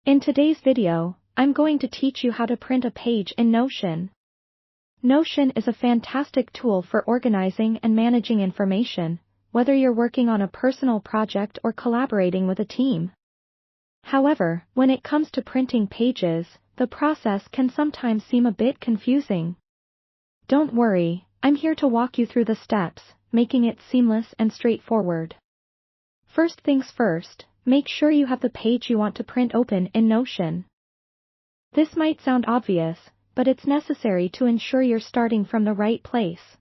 In today's video, I'm going to teach you how to print a page in Notion. Notion is a fantastic tool for organizing and managing information, whether you're working on a personal project or collaborating with a team. However, when it comes to printing pages, the process can sometimes seem a bit confusing. Don't worry, I'm here to walk you through the steps, making it seamless and straightforward. First things first, make sure you have the page you want to print open in Notion. This might sound obvious, but it's necessary to ensure you're starting from the right place.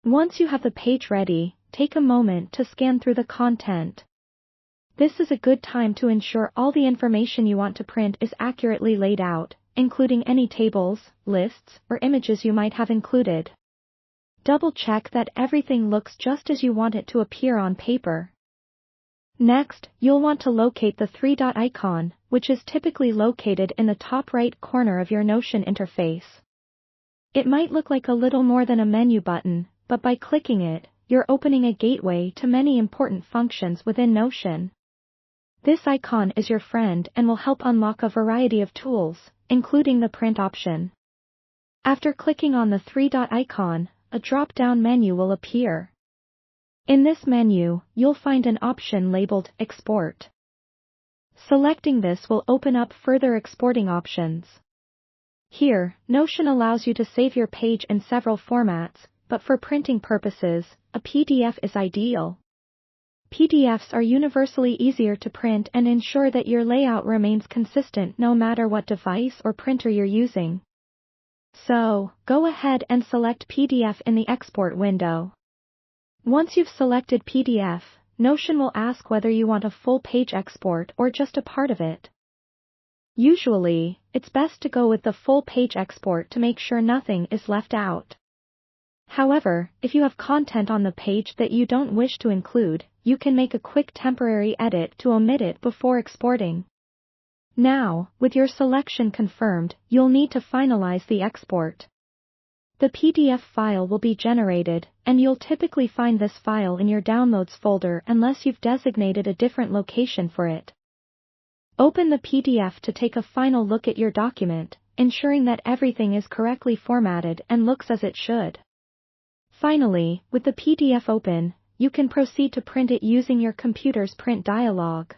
Once you have the page ready, take a moment to scan through the content. This is a good time to ensure all the information you want to print is accurately laid out, including any tables, lists, or images you might have included. Double-check that everything looks just as you want it to appear on paper. Next, you'll want to locate the three-dot icon, which is typically located in the top right corner of your Notion interface. It might look like a little more than a menu button, but by clicking it, you're opening a gateway to many important functions within Notion. This icon is your friend and will help unlock a variety of tools, including the print option. After clicking on the three-dot icon, a drop-down menu will appear. In this menu, you'll find an option labeled Export. Selecting this will open up further exporting options. Here, Notion allows you to save your page in several formats, but for printing purposes, a PDF is ideal. PDFs are universally easier to print and ensure that your layout remains consistent no matter what device or printer you're using. So, go ahead and select PDF in the Export window. Once you've selected PDF, Notion will ask whether you want a full page export or just a part of it. Usually, it's best to go with the full page export to make sure nothing is left out. However, if you have content on the page that you don't wish to include, you can make a quick temporary edit to omit it before exporting. Now, with your selection confirmed, you'll need to finalize the export. The PDF file will be generated, and you'll typically find this file in your Downloads folder unless you've designated a different location for it. Open the PDF to take a final look at your document, ensuring that everything is correctly formatted and looks as it should. Finally, with the PDF open, you can proceed to print it using your computer's print dialog.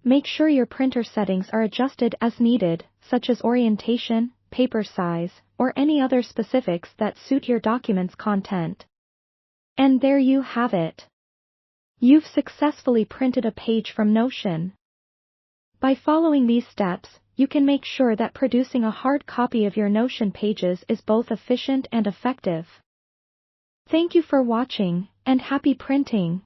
Make sure your printer settings are adjusted as needed, such as orientation, paper size, or any other specifics that suit your document's content. And there you have it. You've successfully printed a page from Notion. By following these steps, you can make sure that producing a hard copy of your Notion pages is both efficient and effective. Thank you for watching, and happy printing!